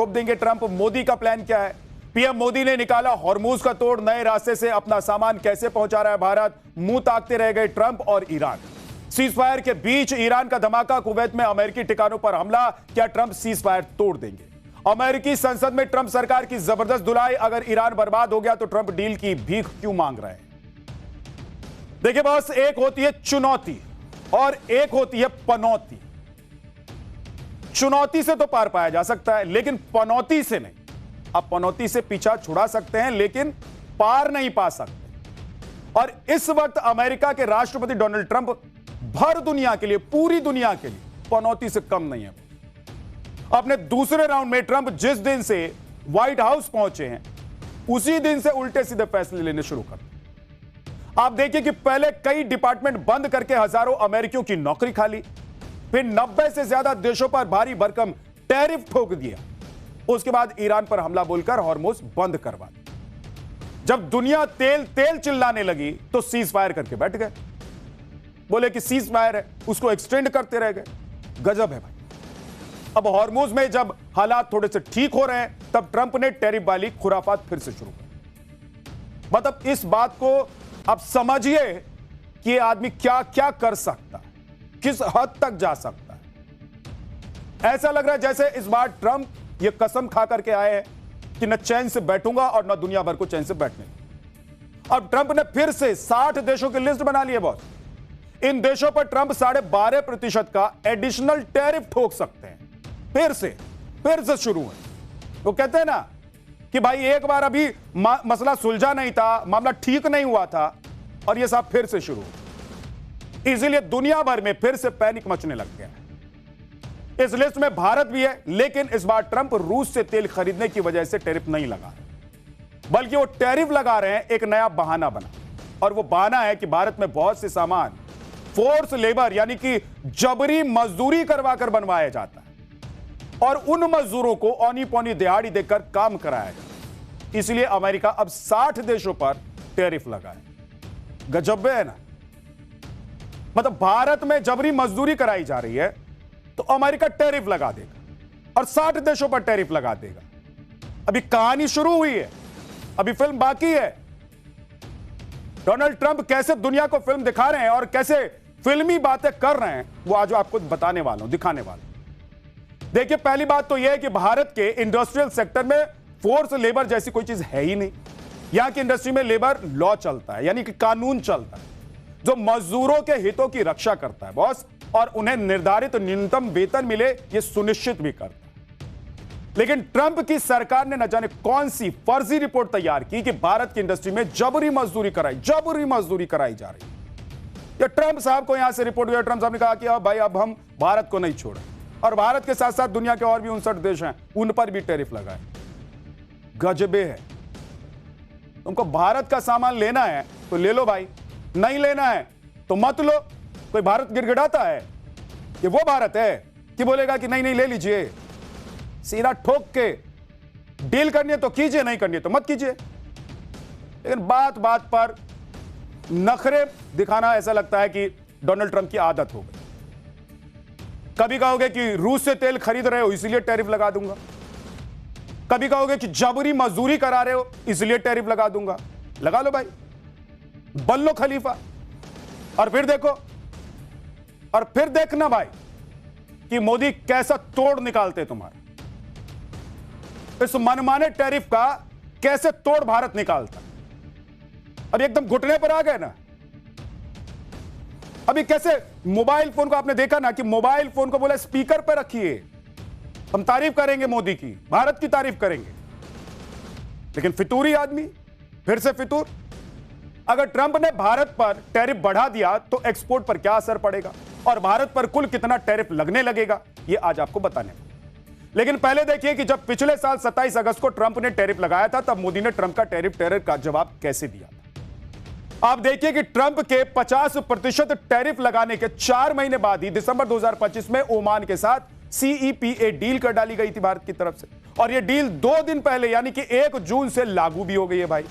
तोप देंगे ट्रंप। मोदी का प्लान क्या है? पीएम मोदी ने निकाला हॉर्मूज का तोड़, नए रास्ते से अपना सामान कैसे पहुंचा रहा है भारत? मुंह ताकते रह गए ट्रंप और ईरान। सीज फायर के बीच ईरान का धमाका, कुवैत में अमेरिकी ठिकानों पर हमला। क्या ट्रंप सीज फायर तोड़ देंगे? अमेरिकी संसद में ट्रंप सरकार की जबरदस्त धुलाई। अगर ईरान बर्बाद हो गया तो ट्रंप डील की भीख क्यों मांग रहे हैं? देखिए बॉस, एक होती है चुनौती और एक होती है पनौती। चुनौती से तो पार पाया जा सकता है, लेकिन पनौती से नहीं। आप पनौती से पीछा छुड़ा सकते हैं, लेकिन पार नहीं पा सकते। और इस वक्त अमेरिका के राष्ट्रपति डोनाल्ड ट्रंप भर दुनिया के लिए, पूरी दुनिया के लिए पनौती से कम नहीं है। अपने दूसरे राउंड में ट्रंप जिस दिन से व्हाइट हाउस पहुंचे हैं, उसी दिन से उल्टे सीधे फैसले लेने शुरू कर। आप देखिए कि पहले कई डिपार्टमेंट बंद करके हजारों अमेरिकियों की नौकरी खा ली, फिर 90 से ज्यादा देशों पर भारी भरकम टैरिफ ठोक दिया। उसके बाद ईरान पर हमला बोलकर हॉर्मोज बंद करवा दिया। जब दुनिया तेल तेल चिल्लाने लगी तो सीज फायर करके बैठ गए। बोले कि सीज फायर है, उसको एक्सटेंड करते रह गए। गजब है भाई। अब हॉर्मोज में जब हालात थोड़े से ठीक हो रहे हैं, तब ट्रंप ने टैरिफ वाली खुराफात फिर से शुरू कर। मतलब इस बात को अब समझिए कि आदमी क्या क्या कर सकता है, किस हद तक जा सकता है। ऐसा लग रहा है जैसे इस बार ट्रंप ये कसम खा करके आए हैं कि न चैन से बैठूंगा और न दुनिया भर को चैन से बैठने। अब ट्रंप ने फिर से 60 देशों की लिस्ट बना ली है बॉस। इन देशों पर ट्रंप 12.5% का एडिशनल टैरिफ ठोक सकते हैं। फिर से शुरू है। वो कहते हैं ना कि भाई एक बार अभी मसला सुलझा नहीं था, मामला ठीक नहीं हुआ था, और ये सब फिर से शुरू। इसीलिए दुनिया भर में फिर से पैनिक मचने लग गया है। इस लिस्ट में भारत भी है, लेकिन इस बार ट्रंप रूस से तेल खरीदने की वजह से टैरिफ नहीं लगा रहे, बल्कि वो टैरिफ लगा रहे हैं एक नया बहाना बना। और वो बहाना है कि भारत में बहुत से सामान फोर्स लेबर यानी कि जबरी मजदूरी करवा कर बनवाया जाता है, और उन मजदूरों को औनी पौनी दिहाड़ी देकर काम कराया जाता है। इसलिए अमेरिका अब 60 देशों पर टैरिफ लगाए। गजब है ना। मतलब भारत में जबरी मजदूरी कराई जा रही है तो अमेरिका टैरिफ लगा देगा और 60 देशों पर टैरिफ लगा देगा। अभी कहानी शुरू हुई है, अभी फिल्म बाकी है। डोनाल्ड ट्रंप कैसे दुनिया को फिल्म दिखा रहे हैं और कैसे फिल्मी बातें कर रहे हैं, वो आज आपको बताने वाला हूं, दिखाने वाला हूं। देखिए, पहली बात तो यह है कि भारत के इंडस्ट्रियल सेक्टर में फोर्स लेबर जैसी कोई चीज है ही नहीं। यहां की इंडस्ट्री में लेबर लॉ चलता है, यानी कि कानून चलता है, जो मजदूरों के हितों की रक्षा करता है बॉस, और उन्हें निर्धारित न्यूनतम वेतन मिले ये सुनिश्चित भी करता है। लेकिन ट्रंप की सरकार ने न जाने कौन सी फर्जी रिपोर्ट तैयार की कि भारत की इंडस्ट्री में जबरी मजदूरी कराई जा रही है। या ट्रंप साहब को यहां से रिपोर्ट हुई, ट्रंप साहब ने कहा कि अब भाई अब हम भारत को नहीं छोड़े, और भारत के साथ साथ दुनिया के और भी 59 देश हैं, उन पर भी टैरिफ लगाए। गजबे है। तुमको भारत का सामान लेना है तो ले लो भाई, नहीं लेना है तो मत लो। कोई भारत गिड़गिड़ाता है? ये वो भारत है कि बोलेगा कि नहीं नहीं ले लीजिए। सीधा ठोक के डील करनी है तो कीजिए, नहीं करनी है तो मत कीजिए। लेकिन बात बात पर नखरे दिखाना ऐसा लगता है कि डोनाल्ड ट्रंप की आदत हो गई। कभी कहोगे कि रूस से तेल खरीद रहे हो इसलिए टैरिफ लगा दूंगा, कभी कहोगे कि जबरी मजदूरी करा रहे हो इसलिए टैरिफ लगा दूंगा। लगा लो भाई, बन लो खलीफा, और फिर देखो, और फिर देखना भाई कि मोदी कैसा तोड़ निकालते तुम्हारा। इस मनमाने टैरिफ का कैसे तोड़ भारत निकालता। और एकदम घुटने पर आ गए ना। अभी कैसे मोबाइल फोन को आपने देखा ना कि मोबाइल फोन को बोला स्पीकर पर रखिए, हम तारीफ करेंगे मोदी की, भारत की तारीफ करेंगे। लेकिन फितूरी आदमी फिर से फितूर। अगर ट्रंप ने भारत पर टैरिफ बढ़ा दिया तो एक्सपोर्ट पर क्या असर पड़ेगा और भारत पर कुल कितना टैरिफ लगने लगेगा, यह आज आपको बताने। लेकिन पहले देखिए कि जब पिछले साल 27 अगस्त को ट्रंप ने टैरिफ लगाया था, तब मोदी ने ट्रंप का टैरिफ टेरर का जवाब कैसे दिया था। आप देखिए कि ट्रंप के 50% टैरिफ लगाने के 4 महीने बाद ही दिसंबर 2025 में ओमान के साथ CEPA डील कर डाली गई थी भारत की तरफ से, और यह डील 2 दिन पहले यानी कि 1 जून से लागू भी हो गई है भाई।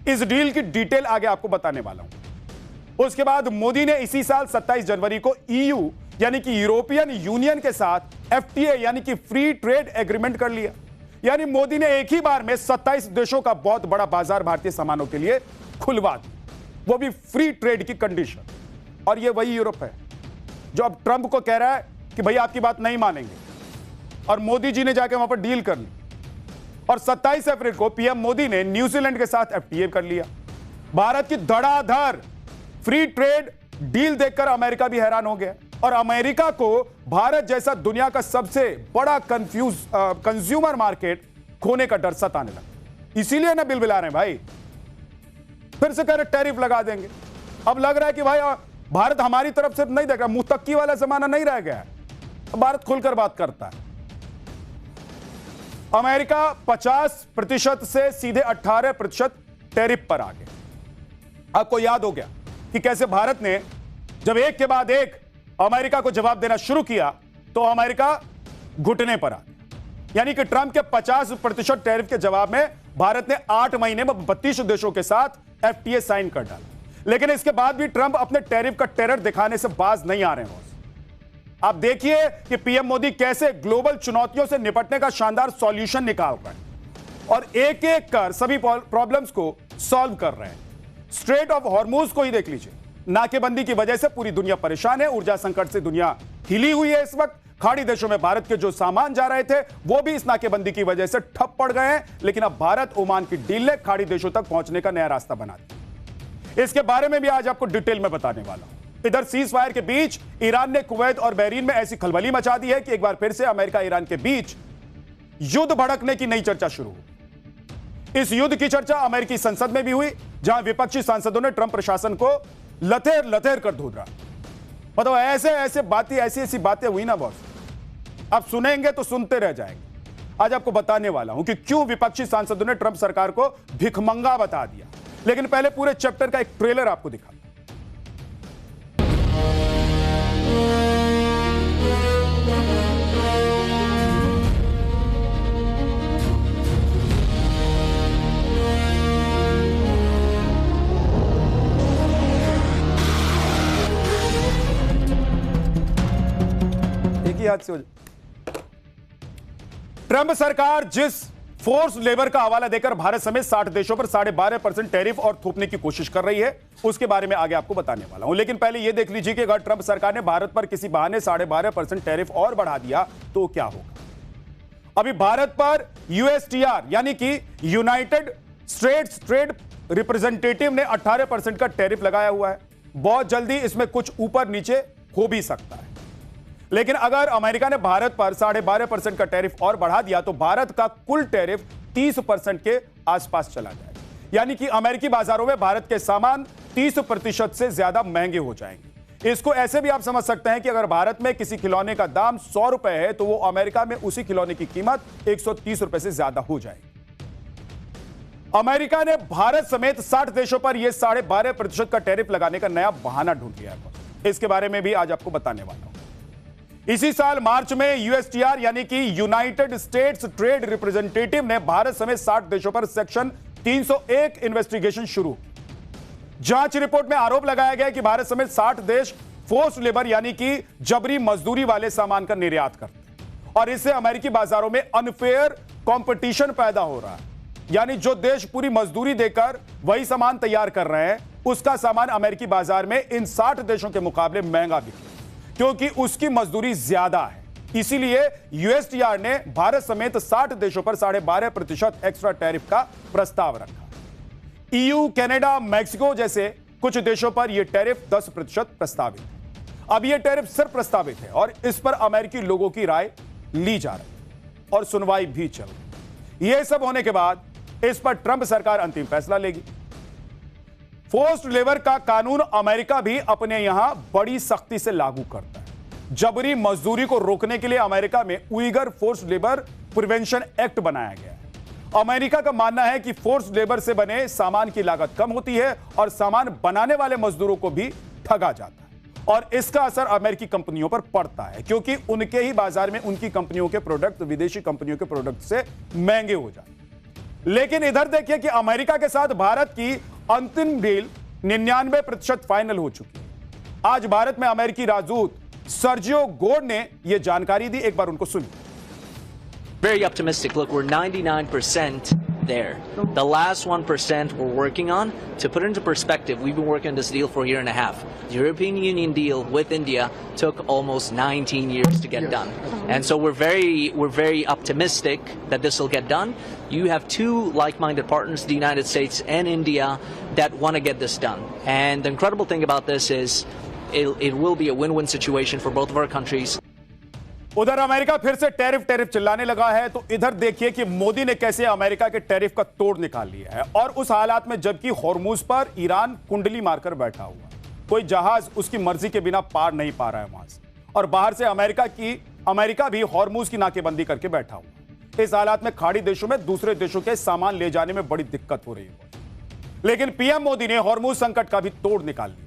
इस डील की डिटेल आगे आपको बताने वाला हूं। उसके बाद मोदी ने इसी साल 27 जनवरी को EU यानी कि यूरोपियन यूनियन के साथ FTA यानी कि फ्री ट्रेड एग्रीमेंट कर लिया। यानी मोदी ने एक ही बार में 27 देशों का बहुत बड़ा बाजार भारतीय सामानों के लिए खुलवा दिया, वो भी फ्री ट्रेड की कंडीशन। और ये वही यूरोप है जो अब ट्रंप को कह रहा है कि भाई आपकी बात नहीं मानेंगे, और मोदी जी ने जाके वहां पर डील कर ली। और 27 अप्रैल को पीएम मोदी ने न्यूजीलैंड के साथ एफटीए कर लिया। भारत की धड़ाधड़ फ्री ट्रेड डील देखकर अमेरिका भी हैरान हो गया, और अमेरिका को भारत जैसा दुनिया का सबसे बड़ा कंज्यूमर मार्केट खोने का डर सताने लगा। इसीलिए ना बिल बिला रहे हैं भाई, फिर से कह रहे टैरिफ लगा देंगे। अब लग रहा है कि भाई भारत हमारी तरफ से नहीं देख रहा, मुतक्की वाला जमाना नहीं रह गया है, भारत खुलकर बात करता है। अमेरिका 50% से सीधे 18% टैरिफ पर आ गया। आपको याद हो गया कि कैसे भारत ने जब एक के बाद एक अमेरिका को जवाब देना शुरू किया तो अमेरिका घुटने पर आ गया। यानी कि ट्रंप के 50% टैरिफ के जवाब में भारत ने 8 महीने में 32 देशों के साथ एफटीए साइन कर डाला। लेकिन इसके बाद भी ट्रंप अपने टैरिफ का टेरर दिखाने से बाज नहीं आ रहे हैं। आप देखिए कि पीएम मोदी कैसे ग्लोबल चुनौतियों से निपटने का शानदार सॉल्यूशन निकाल रहे हैं और एक एक कर सभी प्रॉब्लम्स को सॉल्व कर रहे हैं। स्ट्रेट ऑफ हॉर्मूज को ही देख लीजिए, नाकेबंदी की वजह से पूरी दुनिया परेशान है, ऊर्जा संकट से दुनिया हिली हुई है। इस वक्त खाड़ी देशों में भारत के जो सामान जा रहे थे वो भी इस नाकेबंदी की वजह से ठप पड़ गए हैं। लेकिन अब भारत ओमान की डील ने खाड़ी देशों तक पहुंचने का नया रास्ता बना दिया। इसके बारे में भी आज आपको डिटेल में बताने वाला हूं। इधर सीज फायर के बीच ईरान ने कुवैत और बहरीन में ऐसी खलबली मचा दी है कि एक बार फिर से अमेरिका ईरान के बीच युद्ध भड़कने की नई चर्चा शुरू हुई। इस युद्ध की चर्चा अमेरिकी संसद में भी हुई, जहां विपक्षी सांसदों ने ट्रंप प्रशासन को लथेर लथेर कर धूल रहा। मतलब ऐसी ऐसी बातें हुई ना बॉस, आप सुनेंगे तो सुनते रह जाएंगे। आज आपको बताने वाला हूं कि क्यों विपक्षी सांसदों ने ट्रंप सरकार को भिखमंगा बता दिया। लेकिन पहले पूरे चैप्टर का एक ट्रेलर आपको दिखा। याद से ट्रंप सरकार जिस फोर्स लेबर का हवाला देकर भारत समेत 60 देशों पर 12.5% टैरिफ और थोपने की कोशिश कर रही है, उसके बारे में आगे आपको बताने वाला हूं। लेकिन पहले यह देख लीजिए कि अगर ट्रंप सरकार ने भारत पर किसी बहाने 12.5% टैरिफ और बढ़ा दिया तो क्या होगा। अभी भारत पर यूएसटीआर यानी कि यूनाइटेड स्टेट्स ट्रेड रिप्रेजेंटेटिव ने 18% का टैरिफ लगाया हुआ है। बहुत जल्दी इसमें कुछ ऊपर नीचे हो भी सकता है। लेकिन अगर अमेरिका ने भारत पर 12.5% का टैरिफ और बढ़ा दिया तो भारत का कुल टैरिफ 30% के आसपास चला जाएगा। यानी कि अमेरिकी बाजारों में भारत के सामान 30% से ज्यादा महंगे हो जाएंगे। इसको ऐसे भी आप समझ सकते हैं कि अगर भारत में किसी खिलौने का दाम 100 रुपए है तो वो अमेरिका में उसी खिलौने की कीमत 130 रुपए से ज्यादा हो जाएगी। अमेरिका ने भारत समेत 60 देशों पर यह 12.5% का टैरिफ लगाने का नया बहाना ढूंढ लिया है। इसके बारे में भी आज आपको बताने वाला हूं। इसी साल मार्च में यूएसटीआर यानी कि यूनाइटेड स्टेट्स ट्रेड रिप्रेजेंटेटिव ने भारत समेत 60 देशों पर सेक्शन 301 इन्वेस्टिगेशन शुरू। जांच रिपोर्ट में आरोप लगाया गया कि भारत समेत 60 देश फोर्स लेबर यानी कि जबरी मजदूरी वाले सामान का निर्यात करते हैं और इससे अमेरिकी बाजारों में अनफेयर कंपटीशन पैदा हो रहा है। यानी जो देश पूरी मजदूरी देकर वही सामान तैयार कर रहे हैं उसका सामान अमेरिकी बाजार में इन 60 देशों के मुकाबले महंगा बिके क्योंकि उसकी मजदूरी ज्यादा है। इसीलिए यूएसटीआर ने भारत समेत 60 देशों पर 12.5% एक्स्ट्रा टैरिफ का प्रस्ताव रखा। ईयू, कनाडा, मैक्सिको जैसे कुछ देशों पर यह टैरिफ 10% प्रस्तावित है। अब यह टैरिफ सिर्फ प्रस्तावित है और इस पर अमेरिकी लोगों की राय ली जा रही है और सुनवाई भी चल रही है। यह सब होने के बाद इस पर ट्रंप सरकार अंतिम फैसला लेगी। फोर्स्ड लेबर का कानून अमेरिका भी अपने यहां बड़ी सख्ती से लागू करता है। जबरी मजदूरी को रोकने के लिए अमेरिका में Uyghur forced labour prevention act बनाया गया है। अमेरिका का मानना है कि फोर्स्ड लेबर से बने सामान की लागत कम होती है और सामान बनाने वाले मजदूरों को भी ठगा जाता है और इसका असर अमेरिकी कंपनियों पर पड़ता है क्योंकि उनके ही बाजार में उनकी कंपनियों के प्रोडक्ट विदेशी कंपनियों के प्रोडक्ट से महंगे हो जाते हैं। लेकिन इधर देखिए कि अमेरिका के साथ भारत की अंतिम डील 99% फाइनल हो चुकी है। आज भारत में अमेरिकी राजदूत सर्जियो गोड ने यह जानकारी दी, एक बार उनको सुनिए। Very optimistic. Look, we're 99% there. The last 1% we're working on. To put it into perspective, we've been working on this deal for a year and a half. The European Union deal with India took almost 19 years to get done. And so we're very optimistic that this will get done. You have two like-minded partners, the United States and India, that want to get this done. And the incredible thing about this is it will be a win-win situation for both of our countries. उधर America फिर से tariff चिल्लाने लगा है, तो इधर देखिए कि मोदी ने कैसे अमेरिका के टैरिफ का तोड़ निकाल लिया है, और उस हालात में जबकि हॉर्मुज पर ईरान कुंडली मारकर बैठा हुआ, कोई जहाज उसकी मर्जी के बिना पार नहीं पा रहा है वहां से, और बाहर से अमेरिका भी हॉर्मुज की नाकेबंदी करके बैठा हुआ। इस हालात में खाड़ी देशों में दूसरे देशों के सामान ले जाने में बड़ी दिक्कत हो रही है, लेकिन पीएम मोदी ने हॉर्मुज संकट का भी तोड़ निकाल लिया।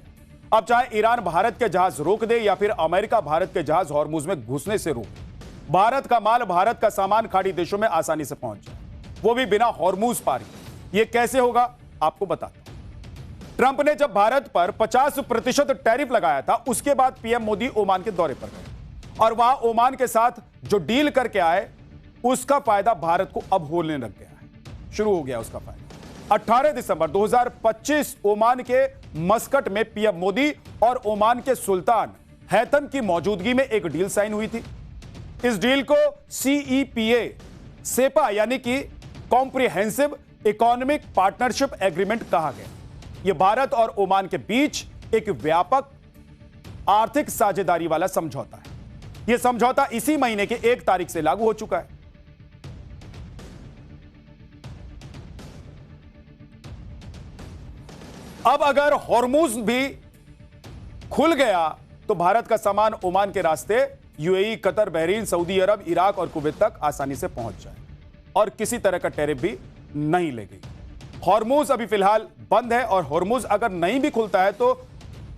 अब चाहे ईरान भारत के जहाज रोक दे या फिर अमेरिका भारत के जहाज हॉर्मुज में घुसने से रोके, भारत का माल, भारत का सामान खाड़ी देशों में आसानी से पहुंच जाए, वो भी बिना हॉर्मुज पारी। ये कैसे होगा आपको बताता हूं। ट्रंप ने जब भारत पर 50% टैरिफ लगाया था, उसके बाद पीएम मोदी ओमान के दौरे पर गए और वहां ओमान के साथ जो डील करके आए उसका फायदा भारत को अब होने लग गया है, शुरू हो गया उसका फायदा। 18 दिसंबर 2025 ओमान के मस्कट में पीएम मोदी और ओमान के सुल्तान हैथम की मौजूदगी में एक डील साइन हुई थी। इस डील को CEPA सेपा यानी कि कॉम्प्रिहेंसिव इकोनॉमिक पार्टनरशिप एग्रीमेंट कहा गया। यह भारत और ओमान के बीच एक व्यापक आर्थिक साझेदारी वाला समझौता है। यह समझौता इसी महीने के 1 तारीख से लागू हो चुका है। अब अगर हॉर्मुज भी खुल गया तो भारत का सामान ओमान के रास्ते UAE, कतर, बहरीन, सऊदी अरब, इराक और कुवैत तक आसानी से पहुंच जाए और किसी तरह का टैरिफ भी नहीं लगेगी। हॉर्मुज अभी फिलहाल बंद है और हॉर्मुज अगर नहीं भी खुलता है तो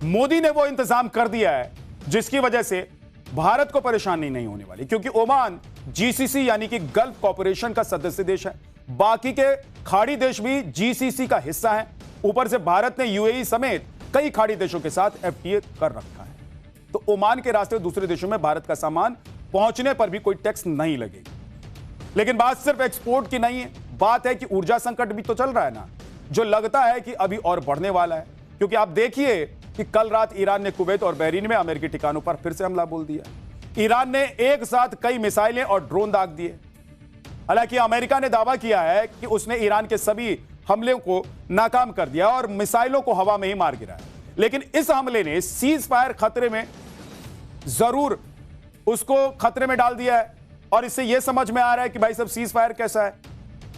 मोदी ने वो इंतजाम कर दिया है जिसकी वजह से भारत को परेशानी नहीं होने वाली, क्योंकि ओमान GCC यानी कि गल्फ कॉर्पोरेशन का सदस्य देश है। बाकी के खाड़ी देश भी GCC का हिस्सा है। ऊपर से भारत ने UAE समेत कई खाड़ी देशों के साथ FTA कर रखा है, तो ओमान के रास्ते दूसरे देशों में भारत का सामान पहुंचने पर भी कोई टैक्स नहीं लगेगी। लेकिन बात सिर्फ एक्सपोर्ट की नहीं है, बात है कि ऊर्जा संकट भी तो चल रहा है ना, जो लगता है कि अभी और बढ़ने वाला है, क्योंकि आप देखिए कि कल रात ईरान ने कुवैत और बहरीन में अमेरिकी ठिकानों पर फिर से हमला बोल दिया। ईरान ने एक साथ कई मिसाइलें और ड्रोन दाग दिए। हालांकि अमेरिका ने दावा किया है कि उसने ईरान के सभी हमलों को नाकाम कर दिया और मिसाइलों को हवा में ही मार गिराया, लेकिन इस हमले ने सीज फायर खतरे में जरूर उसको खतरे में डाल दिया है। और इससे यह समझ में आ रहा है कि भाई सब सीज फायर कैसा है।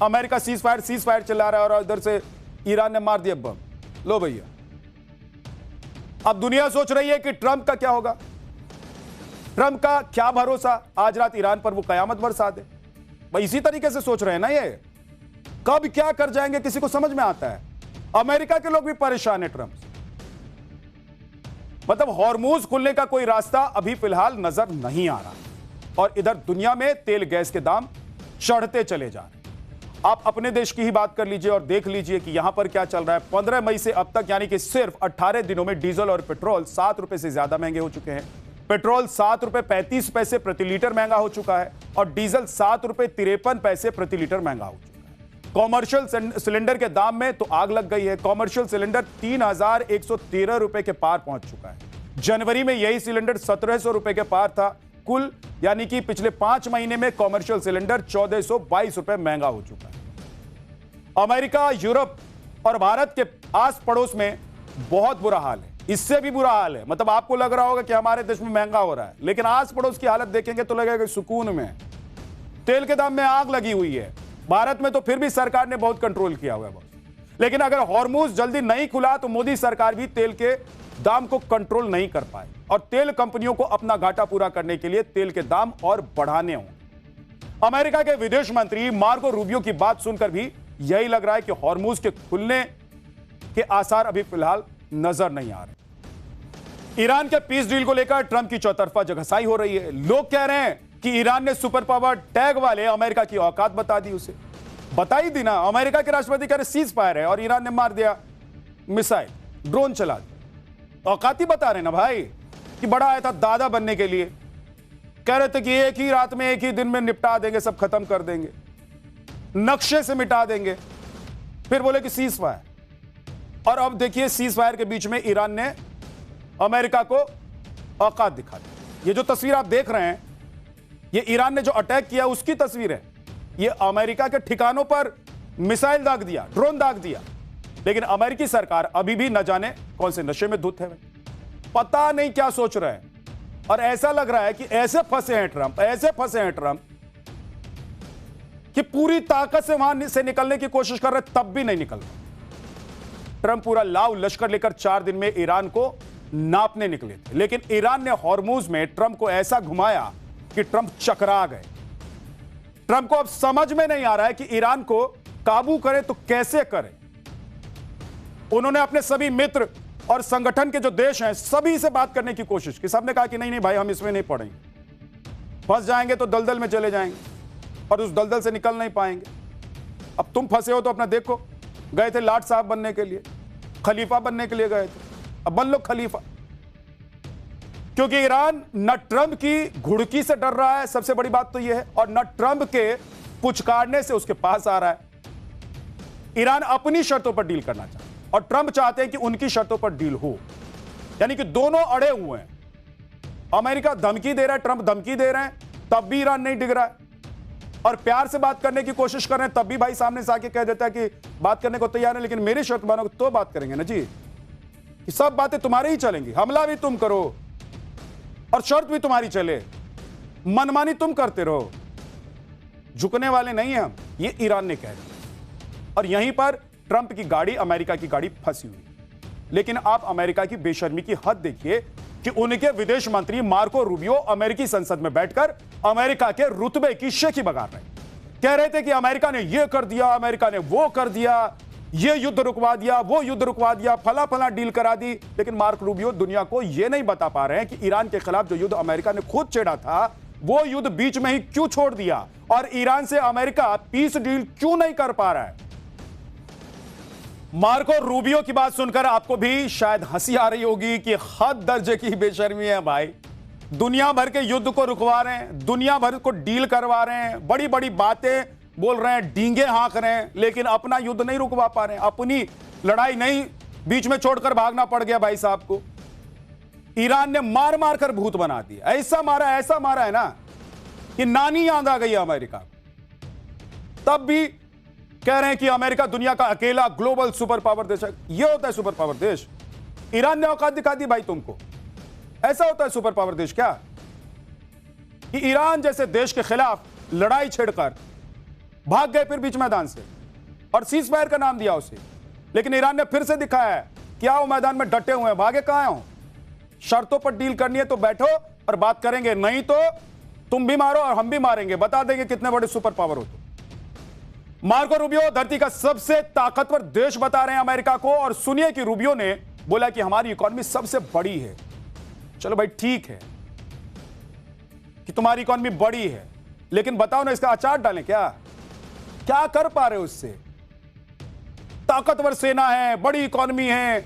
अमेरिका सीज फायर चला रहा है और इधर से ईरान ने मार दिया बम। लो भैया, अब दुनिया सोच रही है कि ट्रंप का क्या होगा। ट्रंप का क्या भरोसा, आज रात ईरान पर वो कयामत बरसा दे। भाई इसी तरीके से सोच रहे हैं ना, ये कब क्या कर जाएंगे किसी को समझ में आता है। अमेरिका के लोग भी परेशान है ट्रंप से। मतलब हॉर्मुज खुलने का कोई रास्ता अभी फिलहाल नजर नहीं आ रहा, और इधर दुनिया में तेल गैस के दाम चढ़ते चले जा रहे हैं। आप अपने देश की ही बात कर लीजिए और देख लीजिए कि यहां पर क्या चल रहा है। 15 मई से अब तक यानी कि सिर्फ 18 दिनों में डीजल और पेट्रोल 7 रुपए से ज्यादा महंगे हो चुके हैं। पेट्रोल 7 रुपए 35 पैसे प्रति लीटर महंगा हो चुका है और डीजल 7 रुपए 53 पैसे प्रति लीटर महंगा हो चुका है। कॉमर्शियल सिलेंडर के दाम में तो आग लग गई है। कॉमर्शियल सिलेंडर 3113 रुपए के पार पहुंच चुका है। जनवरी में यही सिलेंडर 1700 रुपए के पार था। कुल यानी कि पिछले 5 महीने में कॉमर्शियल सिलेंडर 1422 रुपए महंगा हो चुका है। अमेरिका, यूरोप और भारत के आस पड़ोस में बहुत बुरा हाल है, इससे भी बुरा हाल है। मतलब आपको लग रहा होगा कि हमारे देश में महंगा हो रहा है, लेकिन आस पड़ोस की हालत देखेंगे तो लगेगा सुकून में। तेल के दाम में आग लगी हुई है। भारत में तो फिर भी सरकार ने बहुत कंट्रोल किया हुआ है, लेकिन अगर हॉर्मुज जल्दी नहीं खुला तो मोदी सरकार भी तेल के दाम को कंट्रोल नहीं कर पाए और तेल कंपनियों को अपना घाटा पूरा करने के लिए तेल के दाम और बढ़ाने होंगे। अमेरिका के विदेश मंत्री मार्को रूबियो की बात सुनकर भी यही लग रहा है कि हॉर्मुज के खुलने के आसार अभी फिलहाल नजर नहीं आ रहे। ईरान के पीस डील को लेकर ट्रंप की चौतरफा जगहसाई हो रही है। लोग कह रहे हैं कि ईरान ने सुपर पावर टैग वाले अमेरिका की औकात बता दी, उसे बता ही दी ना। अमेरिका के राष्ट्रपति कह रहे सीज फायर है और ईरान ने मार दिया मिसाइल, ड्रोन चला दिया। औकात ही बता रहे ना भाई कि बड़ा आया था दादा बनने के लिए। कह रहे थे कि एक ही रात में, एक ही दिन में निपटा देंगे, सब खत्म कर देंगे, नक्शे से मिटा देंगे। फिर बोले कि सीज फायर। और अब देखिए सीज फायर के बीच में ईरान ने अमेरिका को औकात दिखा दी। ये जो तस्वीर आप देख रहे हैं, ये ईरान ने जो अटैक किया उसकी तस्वीर है। ये अमेरिका के ठिकानों पर मिसाइल दाग दिया, ड्रोन दाग दिया, लेकिन अमेरिकी सरकार अभी भी न जाने कौन से नशे में धुत है, पता नहीं क्या सोच रहे हैं। और ऐसा लग रहा है कि ऐसे फंसे हैं ट्रंप, ऐसे फंसे हैं ट्रंप कि पूरी ताकत से वहां से निकलने की कोशिश कर रहे, तब भी नहीं निकल रहे। ट्रंप पूरा लाव लश्कर लेकर 4 दिन में ईरान को नापने निकले थे, लेकिन ईरान ने हॉर्मुज में ट्रंप को ऐसा घुमाया कि ट्रंप चकरा गए। ट्रंप को अब समझ में नहीं आ रहा है कि ईरान को काबू करे तो कैसे करे। उन्होंने अपने सभी मित्र और संगठन के जो देश हैं सभी से बात करने की कोशिश की। सबने कहा कि नहीं नहीं भाई, हम इसमें नहीं पड़ेंगे, फंस जाएंगे तो दलदल में चले जाएंगे और उस दलदल से निकल नहीं पाएंगे। अब तुम फंसे हो तो अपना देखो। गए थे लाट साहब बनने के लिए, खलीफा बनने के लिए गए थे, अब बन लो खलीफा। क्योंकि ईरान न ट्रंप की घुड़की से डर रहा है, सबसे बड़ी बात तो यह है, और न ट्रंप के पुचकारने से उसके पास आ रहा है। ईरान अपनी शर्तों पर डील करना चाहता है और ट्रंप चाहते हैं कि उनकी शर्तों पर डील हो, यानी कि दोनों अड़े हुए हैं। अमेरिका धमकी दे रहा है, ट्रंप धमकी दे रहे हैं, तब भी ईरान नहीं डिग रहा है। और प्यार से बात करने की कोशिश कर रहे हैं, तब भी भाई सामने से आके कह देता है कि बात करने को तैयार है, लेकिन मेरी शर्त मानोगे तो बात करेंगे ना जी, कि सब बातें तुम्हारी ही चलेंगी, हमला भी तुम करो और शर्त भी तुम्हारी चले, मनमानी तुम करते रहो, झुकने वाले नहीं हैं हम। ये ईरान ने कह दिया। और यहीं पर ट्रंप की गाड़ी, अमेरिका की गाड़ी फंसी हुई। लेकिन आप अमेरिका की बेशर्मी की हद देखिए कि उनके विदेश मंत्री मार्को रूबियो अमेरिकी संसद में बैठकर अमेरिका के रुतबे की शेखी बगार रहे, कह रहे थे कि अमेरिका ने यह कर दिया, अमेरिका ने वो कर दिया, ये युद्ध रुकवा दिया, वो युद्ध रुकवा दिया, फला फला डील करा दी। लेकिन मार्क रूबियो दुनिया को यह नहीं बता पा रहे हैं कि ईरान के खिलाफ जो युद्ध अमेरिका ने खुद छेड़ा था, वो युद्ध बीच में ही क्यों छोड़ दिया और ईरान से अमेरिका पीस डील क्यों नहीं कर पा रहा है। मार्को रूबियो की बात सुनकर आपको भी शायद हंसी आ रही होगी कि हद दर्जे की बेशर्मी है भाई। दुनिया भर के युद्ध को रुकवा रहे हैं, दुनिया भर को डील करवा रहे हैं, बड़ी बड़ी बातें बोल रहे हैं, डींगे हाँक रहे हैं, लेकिन अपना युद्ध नहीं रुकवा पा रहे हैं। अपनी लड़ाई नहीं, बीच में छोड़कर भागना पड़ गया भाई साहब को। ईरान ने मार मार कर भूत बना दिया, ऐसा मारा है ना कि नानी याद आ गई है अमेरिका। तब भी कह रहे हैं कि अमेरिका दुनिया का अकेला ग्लोबल सुपर पावर देश है। यह होता है सुपर पावर देश? ईरान ने औकात दिखा दी भाई तुमको। ऐसा होता है सुपर पावर देश क्या कि ईरान जैसे देश के खिलाफ लड़ाई छेड़कर भाग गए फिर बीच मैदान से, और सीज फायर का नाम दिया उसे। लेकिन ईरान ने फिर से दिखाया है क्या वो मैदान में डटे हुए हैं, भागे कहां हो। शर्तों पर डील करनी है तो बैठो और बात करेंगे, नहीं तो तुम भी मारो और हम भी मारेंगे, बता देंगे कितने बड़े सुपर पावर हो तुम। मार्को रूबियो धरती का सबसे ताकतवर देश बता रहे हैं अमेरिका को, और सुनिए कि रूबियो ने बोला कि हमारी इकोनॉमी सबसे बड़ी है। चलो भाई ठीक है कि तुम्हारी इकोनॉमी बड़ी है, लेकिन बताओ ना इसका अचार डालें क्या कर पा रहे हो उससे? ताकतवर सेना है, बड़ी इकोनॉमी है,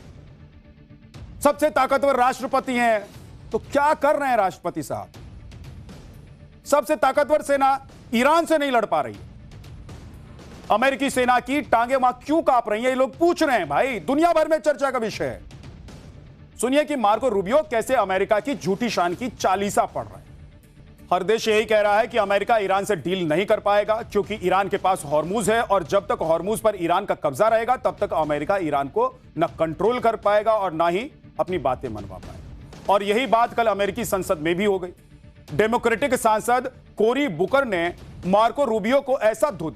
सबसे ताकतवर राष्ट्रपति हैं, तो क्या कर रहे हैं राष्ट्रपति साहब? सबसे ताकतवर सेना ईरान से नहीं लड़ पा रही है। अमेरिकी सेना की टांगे वहां क्यों कांप रही हैं, ये लोग पूछ रहे हैं भाई, दुनिया भर में चर्चा का विषय है। सुनिए कि मार्को रूबियो कैसे अमेरिका की झूठी शान की चालीसा पढ़ रहे हैं। हर देश यही कह रहा है कि अमेरिका ईरान से डील नहीं कर पाएगा क्योंकि ईरान के पास हॉर्मुज है, और जब तक हॉर्मुज पर ईरान का कब्जा रहेगा तब तक अमेरिका ईरान को न कंट्रोल कर पाएगा और ना ही अपनी बातें मनवा पाएगा। और यही बात कल अमेरिकी संसद में भी हो गई। डेमोक्रेटिक सांसद कोरी बुकर ने मार्को रूबियो को ऐसा धो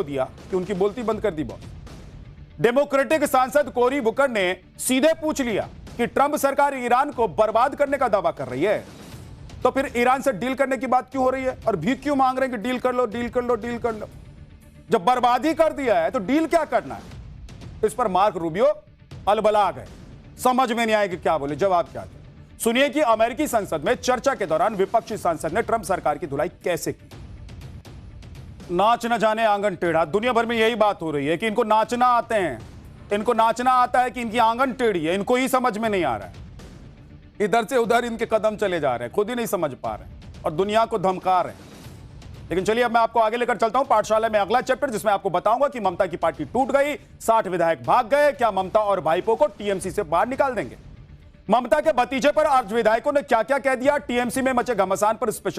दिया कि उनकी बोलती बंद कर दी बॉस। डेमोक्रेटिक सांसद कोरी बुकर ने सीधे पूछ लिया कि ट्रंप सरकार ईरान को बर्बाद करने का दावा कर रही है, तो फिर ईरान से डील करने की बात क्यों हो रही है और भीख क्यों मांग रहे हैं कि डील कर लो, डील कर लो, डील कर लो। जब बर्बादी कर दिया है तो डील क्या करना है? इस पर मार्क रूबियो अलबला गए, समझ में नहीं आया कि क्या बोले, जवाब क्या दे। सुनिए कि अमेरिकी संसद में चर्चा के दौरान विपक्षी सांसद ने ट्रंप सरकार की धुलाई कैसे की। नाच न जाने आंगन टेढ़ा, दुनिया भर में यही बात हो रही है कि इनको नाचना आते हैं, इनको नाचना आता है कि इनकी आंगन टेढ़ी है, इनको ही समझ में नहीं आ रहा है। इधर से उधर इनके कदम चले जा रहे हैं, खुद ही नहीं समझ पा रहे हैं। और दुनिया को धमका रहे हैं। लेकिन चलिए अब मैं आपको आगे लेकर चलता हूं पाठशाला में अगला चैप्टर, जिसमें आपको बताऊंगा कि ममता की पार्टी टूट गई, 60 विधायक भाग गए, क्या ममता और भाईपो को टीएमसी से बाहर निकाल देंगे? ममता के भतीजे पर आज विधायकों ने क्या क्या कह दिया, टीएमसी में मचे घमासान पर स्पेशल